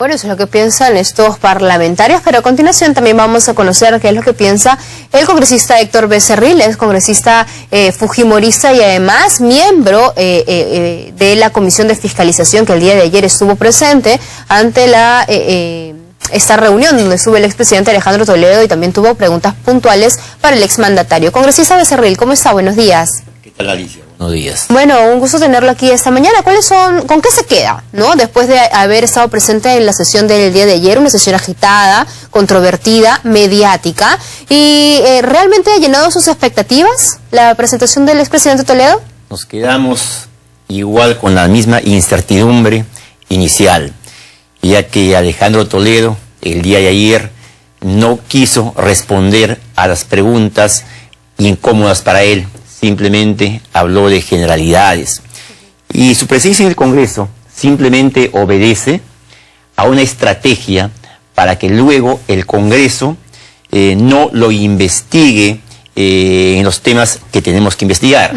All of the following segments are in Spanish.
Bueno, eso es lo que piensan estos parlamentarios, pero a continuación también vamos a conocer qué es lo que piensa el congresista Héctor Becerril, es congresista fujimorista y además miembro de la Comisión de Fiscalización que el día de ayer estuvo presente ante esta reunión donde estuvo el expresidente Alejandro Toledo y también tuvo preguntas puntuales para el exmandatario. Congresista Becerril, ¿cómo está? Buenos días. ¿Qué tal, Alicia? Buenos días. Bueno, un gusto tenerlo aquí esta mañana. ¿Con qué se queda, no? Después de haber estado presente en la sesión del día de ayer, una sesión agitada, controvertida, mediática, y ¿realmente ha llenado sus expectativas la presentación del expresidente Toledo? Nos quedamos igual con la misma incertidumbre inicial, ya que Alejandro Toledo el día de ayer no quiso responder a las preguntas incómodas para él. Simplemente habló de generalidades. Y su presencia en el Congreso simplemente obedece a una estrategia para que luego el Congreso no lo investigue en los temas que tenemos que investigar.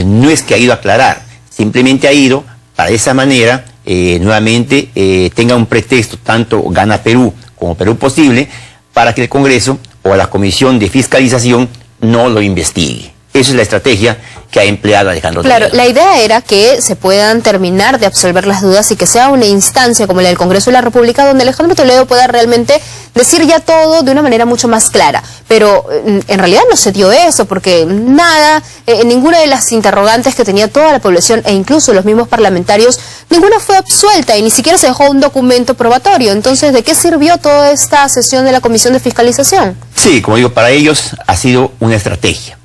No es que ha ido a aclarar, simplemente ha ido para de esa manera nuevamente tenga un pretexto, tanto Gana Perú como Perú Posible, para que el Congreso o la Comisión de Fiscalización no lo investigue. Esa es la estrategia que ha empleado Alejandro Toledo. Claro, la idea era que se puedan terminar de absolver las dudas y que sea una instancia como la del Congreso de la República donde Alejandro Toledo pueda realmente decir ya todo de una manera mucho más clara. Pero en realidad no se dio eso porque ninguna de las interrogantes que tenía toda la población e incluso los mismos parlamentarios, ninguna fue absuelta y ni siquiera se dejó un documento probatorio. Entonces, ¿de qué sirvió toda esta sesión de la Comisión de Fiscalización? Sí, como digo, para ellos ha sido una estrategia.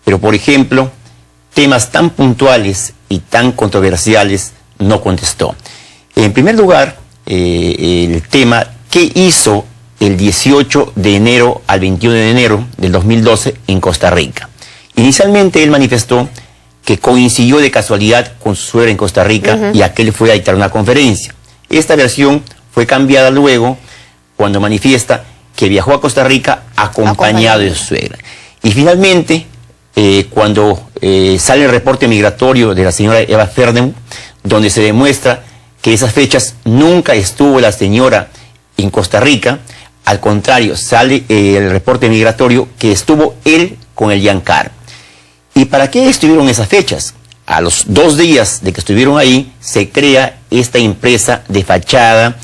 Pero, por ejemplo, temas tan puntuales y tan controversiales no contestó. En primer lugar, el tema ¿qué hizo el 18 de enero al 21 de enero del 2012 en Costa Rica? Inicialmente él manifestó que coincidió de casualidad con su suegra en Costa Rica y aquel fue a dictar una conferencia. Esta versión fue cambiada luego cuando manifiesta que viajó a Costa Rica acompañado de su suegra. Y finalmente, cuando sale el reporte migratorio de la señora Eva Ferdinand, donde se demuestra que esas fechas nunca estuvo la señora en Costa Rica, al contrario, sale el reporte migratorio que estuvo él con el Yancar. ¿Y para qué estuvieron esas fechas? A los 2 días de que estuvieron ahí, se crea esta empresa de fachada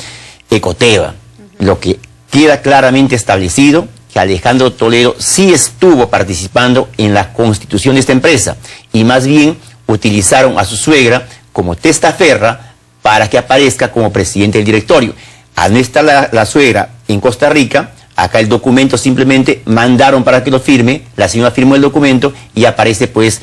Ecoteva, lo que queda claramente establecido que Alejandro Toledo sí estuvo participando en la constitución de esta empresa y más bien utilizaron a su suegra como testaferra para que aparezca como presidente del directorio. Al no estar la suegra en Costa Rica, acá el documento simplemente mandaron para que lo firme, la señora firmó el documento y aparece pues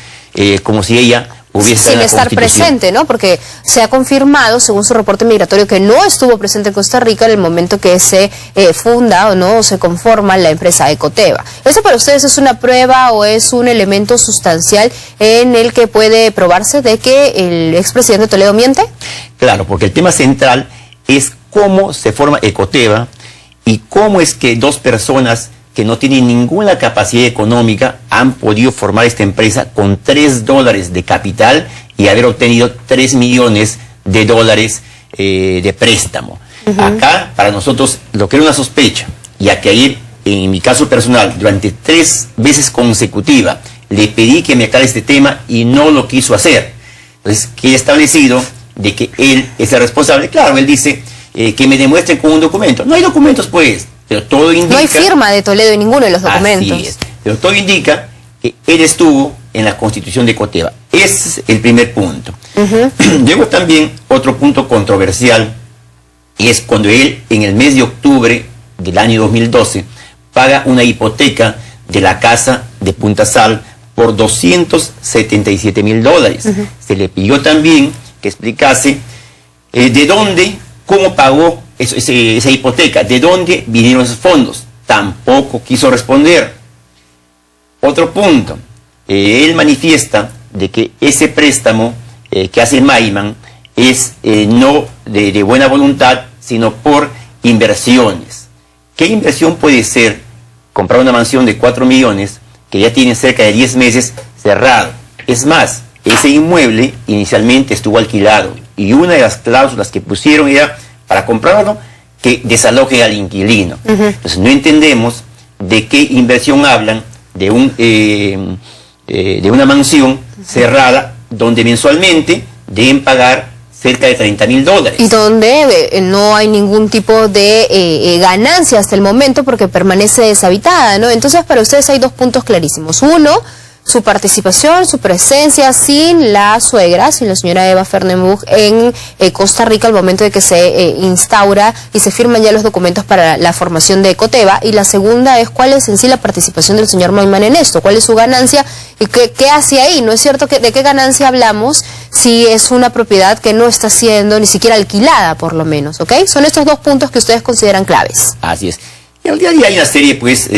como si ella hubiese sin estar presente, ¿no? Porque se ha confirmado, según su reporte migratorio, que no estuvo presente en Costa Rica en el momento que se funda o no se conforma la empresa Ecoteva. ¿Eso para ustedes es una prueba o es un elemento sustancial en el que puede probarse de que el expresidente Toledo miente? Claro, porque el tema central es cómo se forma Ecoteva y cómo es que dos personas que no tienen ninguna capacidad económica han podido formar esta empresa con $3 de capital y haber obtenido $3 millones de préstamo. Acá, para nosotros, lo que era una sospecha, ya que ayer, en mi caso personal, durante 3 veces consecutivas, le pedí que me aclare este tema y no lo quiso hacer. Entonces, queda establecido de que él es el responsable. Claro, él dice que me demuestren con un documento. No hay documentos, pues. Pero todo indica, no hay firma de Toledo en ninguno de los documentos. Así es, pero todo indica que él estuvo en la constitución de Ecoteva. Ese es el primer punto. Luego también otro punto controversial es cuando él en el mes de octubre del año 2012 paga una hipoteca de la casa de Punta Sal por $277,000. Se le pidió también que explicase de dónde, cómo pagó esa hipoteca, de dónde vinieron esos fondos. Tampoco quiso responder. Otro punto, él manifiesta de que ese préstamo que hace Maiman es no de buena voluntad, sino por inversiones. ¿Qué inversión puede ser comprar una mansión de 4 millones que ya tiene cerca de 10 meses cerrado? Es más, ese inmueble inicialmente estuvo alquilado y una de las cláusulas que pusieron era para comprarlo que desalojen al inquilino. Entonces no entendemos de qué inversión hablan de una mansión cerrada donde mensualmente deben pagar cerca de $30.000. Y donde no hay ningún tipo de ganancia hasta el momento porque permanece deshabitada, ¿no? Entonces para ustedes hay dos puntos clarísimos. Uno, su participación, su presencia sin la suegra, sin la señora Eva Fernenbuch en Costa Rica al momento de que se instaura y se firman ya los documentos para la formación de Ecoteva. Y la segunda es cuál es en sí la participación del señor Neumann en esto, cuál es su ganancia y qué hace ahí. No es cierto que de qué ganancia hablamos si es una propiedad que no está siendo ni siquiera alquilada, por lo menos, ¿ok? Son estos dos puntos que ustedes consideran claves. Así es. Y al día a día hay una serie, pues,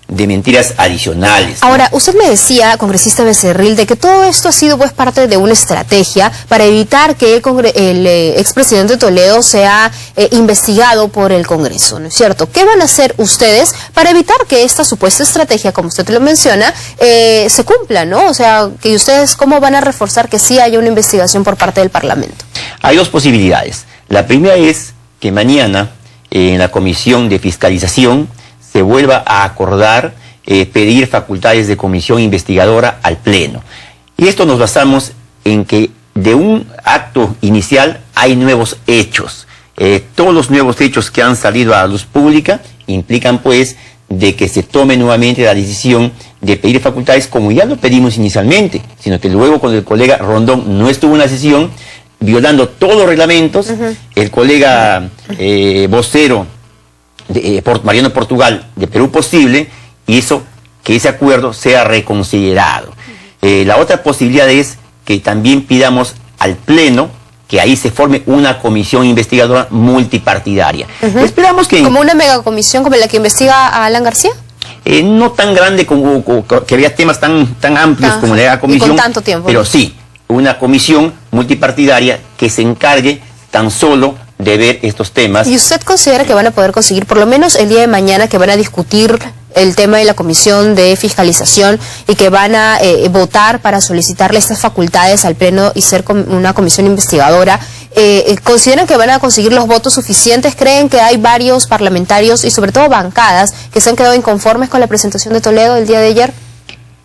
de mentiras adicionales, ¿no? Ahora, usted me decía, congresista Becerril, de que todo esto ha sido pues parte de una estrategia para evitar que el expresidente Toledo sea investigado por el Congreso, ¿no es cierto? ¿Qué van a hacer ustedes para evitar que esta supuesta estrategia, como usted lo menciona, se cumpla, ¿no? O sea, que ustedes cómo van a reforzar que sí haya una investigación por parte del Parlamento. Hay dos posibilidades. La primera es que mañana en la Comisión de Fiscalización se vuelva a acordar pedir facultades de comisión investigadora al Pleno. Y esto nos basamos en que de un acto inicial hay nuevos hechos. Todos los nuevos hechos que han salido a la luz pública implican pues de que se tome nuevamente la decisión de pedir facultades como ya lo pedimos inicialmente, sino que luego cuando el colega Rondón no estuvo en la sesión, violando todos los reglamentos, el colega vocero Mariano Portugal de Perú Posible hizo que ese acuerdo sea reconsiderado. La otra posibilidad es que también pidamos al Pleno que ahí se forme una comisión investigadora multipartidaria. Esperamos que... ¿Como una megacomisión como la que investiga a Alan García? No tan grande como que había temas tan amplios como la comisión, y con tanto tiempo, pero sí, una comisión multipartidaria que se encargue tan solo de ver estos temas. ¿Y usted considera que van a poder conseguir, por lo menos el día de mañana, que van a discutir el tema de la comisión de fiscalización y que van a votar para solicitarle estas facultades al Pleno y ser una comisión investigadora? ¿Consideran que van a conseguir los votos suficientes? ¿Creen que hay varios parlamentarios y sobre todo bancadas que se han quedado inconformes con la presentación de Toledo el día de ayer?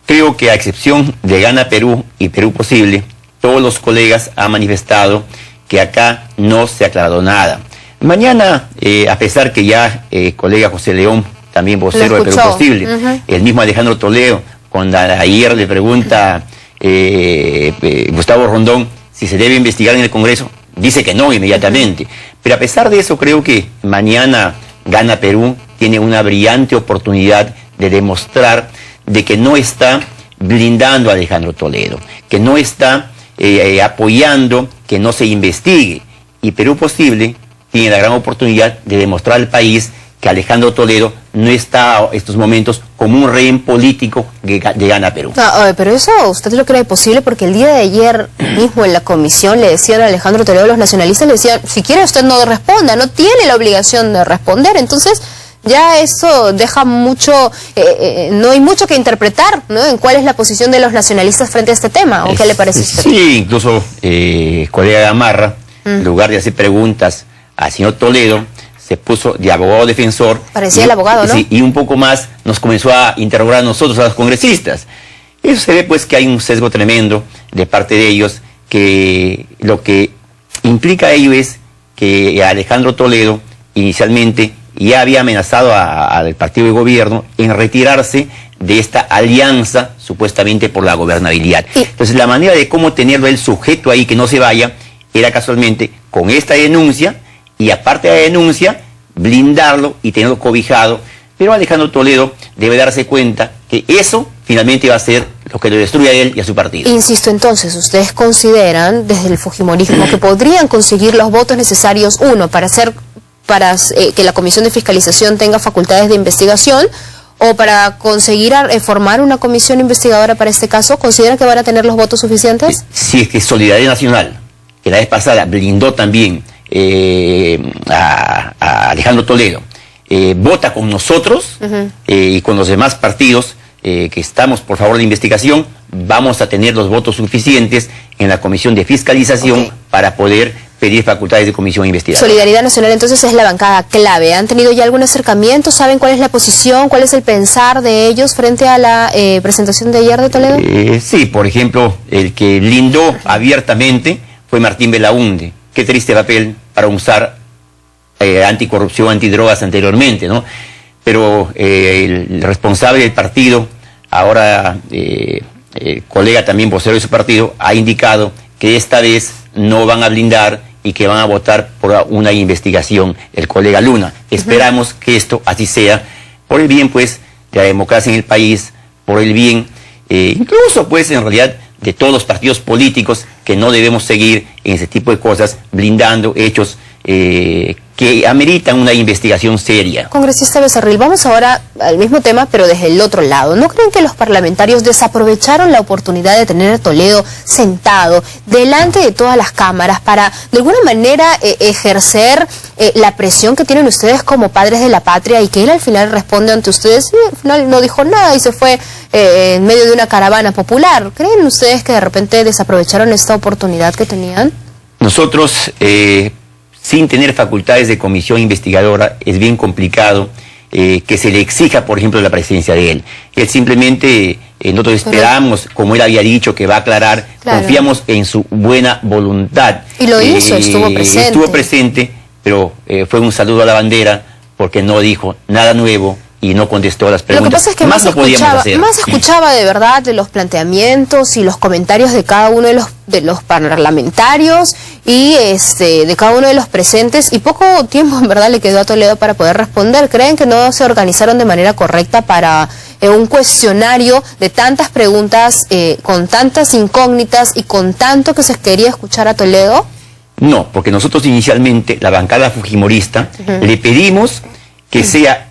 Creo que a excepción de Gana Perú y Perú Posible, todos los colegas han manifestado que acá no se ha aclarado nada. Mañana, a pesar que ya colega José León, también vocero de Perú Posible, el mismo Alejandro Toledo, cuando ayer le pregunta Gustavo Rondón si se debe investigar en el Congreso, dice que no inmediatamente. Pero a pesar de eso, creo que mañana Gana Perú tiene una brillante oportunidad de demostrar de que no está blindando a Alejandro Toledo, que no está apoyando que no se investigue. Y Perú Posible tiene la gran oportunidad de demostrar al país que Alejandro Toledo no está en estos momentos como un rehén político de Gana Perú. No, pero eso usted lo cree posible porque el día de ayer mismo en la comisión le decían a Alejandro Toledo, los nacionalistas le decían, si quiere usted no responda, no tiene la obligación de responder. Entonces ya eso deja mucho, no hay mucho que interpretar, ¿no? En cuál es la posición de los nacionalistas frente a este tema, ¿o qué le parece a usted? Sí, incluso colega Gamarra, en lugar de hacer preguntas al señor Toledo, se puso de abogado defensor. Parecía el abogado, ¿no? Sí, y un poco más nos comenzó a interrogar a nosotros, a los congresistas. Eso se ve pues que hay un sesgo tremendo de parte de ellos, que lo que implica ello es que Alejandro Toledo inicialmente ya había amenazado al partido de gobierno en retirarse de esta alianza supuestamente por la gobernabilidad. Entonces la manera de cómo tenerlo el sujeto ahí que no se vaya era casualmente con esta denuncia y aparte de la denuncia blindarlo y tenerlo cobijado. Pero Alejandro Toledo debe darse cuenta que eso finalmente va a ser lo que lo destruye a él y a su partido. Insisto, entonces, ¿ustedes consideran desde el fujimorismo que podrían conseguir los votos necesarios, uno, para que la Comisión de Fiscalización tenga facultades de investigación, o para conseguir formar una comisión investigadora para este caso? ¿Consideran que van a tener los votos suficientes? Si es que Solidaridad Nacional, que la vez pasada blindó también a Alejandro Toledo, vota con nosotros y con los demás partidos que estamos por favor de investigación, vamos a tener los votos suficientes en la Comisión de Fiscalización para poder pedir facultades de comisión investigadora. Solidaridad Nacional entonces es la bancada clave. ¿Han tenido ya algún acercamiento? ¿Saben cuál es la posición? ¿Cuál es el pensar de ellos frente a la presentación de ayer de Toledo? Sí, por ejemplo, el que lindó abiertamente fue Martín Belaunde. Qué triste papel para usar anticorrupción, antidrogas anteriormente, ¿no? Pero el responsable del partido, ahora colega también vocero de su partido, ha indicado que esta vez no van a blindar y que van a votar por una investigación, el colega Luna. Esperamos que esto así sea, por el bien, pues, de la democracia en el país, por el bien, incluso, pues, en realidad, de todos los partidos políticos, que no debemos seguir en ese tipo de cosas, blindando hechos que ameritan una investigación seria. Congresista Becerril, vamos ahora al mismo tema, pero desde el otro lado. ¿No creen que los parlamentarios desaprovecharon la oportunidad de tener a Toledo sentado delante de todas las cámaras para, de alguna manera, ejercer la presión que tienen ustedes como padres de la patria y que él al final responde ante ustedes y al final no dijo nada y se fue en medio de una caravana popular? ¿Creen ustedes que de repente desaprovecharon esta oportunidad que tenían? Nosotros, sin tener facultades de comisión investigadora, es bien complicado que se le exija, por ejemplo, la presencia de él. Él simplemente, nosotros esperamos, como él había dicho, que va a aclarar, claro, confiamos en su buena voluntad. Y lo hizo, estuvo presente. Estuvo presente, pero fue un saludo a la bandera, porque no dijo nada nuevo y no contestó a las preguntas. Lo que pasa es que más escuchaba de verdad de los planteamientos y los comentarios de cada uno de los parlamentarios y de cada uno de los presentes, y poco tiempo en verdad le quedó a Toledo para poder responder. ¿Creen que no se organizaron de manera correcta para un cuestionario de tantas preguntas, con tantas incógnitas y con tanto que se quería escuchar a Toledo? No, porque nosotros inicialmente, la bancada fujimorista, le pedimos que sea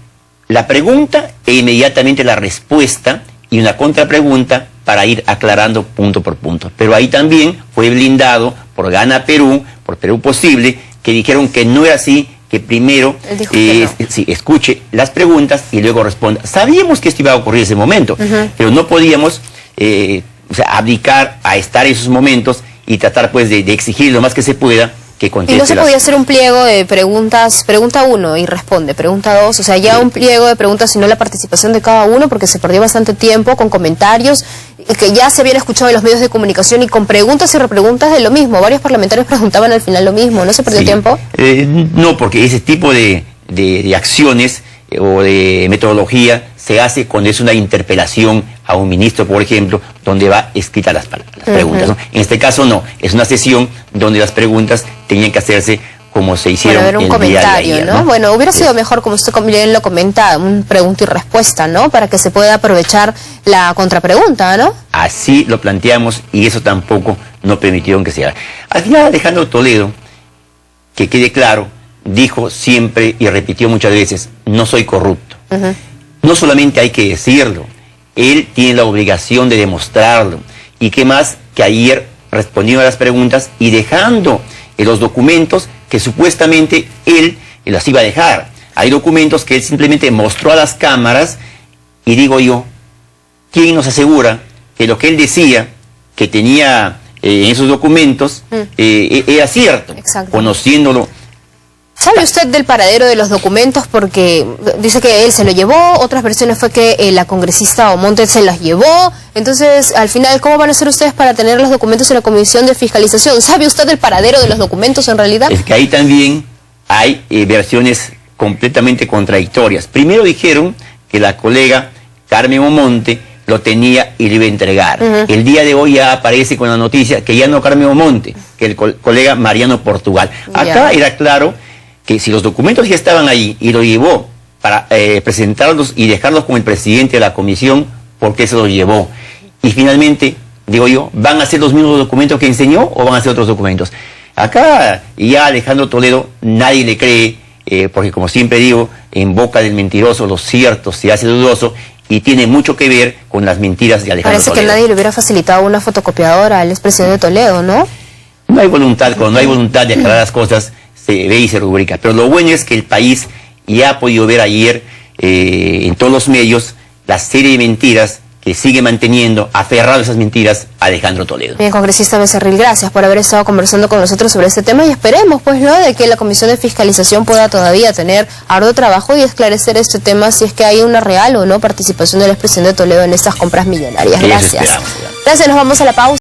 la pregunta e inmediatamente la respuesta y una contrapregunta para ir aclarando punto por punto. Pero ahí también fue blindado por Gana Perú, por Perú Posible, que dijeron que no era así, que primero sí, escuche las preguntas y luego responda. Sabíamos que esto iba a ocurrir en ese momento, pero no podíamos abdicar a estar en esos momentos y tratar pues de exigir lo más que se pueda que conteste. ¿Y no se podía hacer un pliego de preguntas, pregunta 1 y responde, pregunta 2, o sea, ya un pliego de preguntas, sino la participación de cada uno, porque se perdió bastante tiempo con comentarios que ya se habían escuchado en los medios de comunicación y con preguntas y repreguntas de lo mismo? Varios parlamentarios preguntaban al final lo mismo, ¿no se perdió tiempo? No, porque ese tipo de acciones o de metodología se hace cuando es una interpelación a un ministro, por ejemplo, donde va escrita las preguntas, ¿no? En este caso no, es una sesión donde las preguntas tenían que hacerse como se hicieron el un comentario, día de ayer, ¿no? Bueno, hubiera sido mejor, como usted bien lo comenta, un pregunta y respuesta, ¿no? Para que se pueda aprovechar la contrapregunta, ¿no? Así lo planteamos y eso tampoco no permitieron que se haga. Al final, Alejandro Toledo, que quede claro, dijo siempre y repitió muchas veces, no soy corrupto. No solamente hay que decirlo, él tiene la obligación de demostrarlo. Y qué más que ayer respondiendo a las preguntas y dejando los documentos que supuestamente él las iba a dejar. Hay documentos que él simplemente mostró a las cámaras y digo yo, ¿quién nos asegura que lo que él decía que tenía en esos documentos era cierto? Conociéndolo. ¿Sabe usted del paradero de los documentos? Porque dice que él se lo llevó, otras versiones fue que la congresista Omonte se los llevó. Entonces, al final, ¿cómo van a hacer ustedes para tener los documentos en la Comisión de Fiscalización? ¿Sabe usted del paradero de los documentos en realidad? Es que ahí también hay versiones completamente contradictorias. Primero dijeron que la colega Carmen Omonte lo tenía y lo iba a entregar. El día de hoy ya aparece con la noticia que ya no Carmen Omonte, que el colega Mariano Portugal. Acá era claro que si los documentos ya estaban ahí y lo llevó para presentarlos y dejarlos con el presidente de la comisión, ¿por qué se los llevó? Y finalmente, digo yo, ¿van a ser los mismos documentos que enseñó o van a ser otros documentos? Acá ya Alejandro Toledo nadie le cree, porque como siempre digo, en boca del mentiroso lo cierto se hace dudoso y tiene mucho que ver con las mentiras de Alejandro Toledo. Parece que nadie le hubiera facilitado una fotocopiadora al expresidente Toledo, ¿no? No hay voluntad, cuando no hay voluntad de aclarar las cosas, se ve y se rubrica. Pero lo bueno es que el país ya ha podido ver ayer en todos los medios la serie de mentiras que sigue manteniendo, aferrado a esas mentiras, Alejandro Toledo. Bien, congresista Becerril, gracias por haber estado conversando con nosotros sobre este tema y esperemos, pues, ¿no?, de que la Comisión de Fiscalización pueda todavía tener arduo trabajo y esclarecer este tema si es que hay una real o no participación del expresidente Toledo en estas compras millonarias. Gracias. Gracias, nos vamos a la pausa.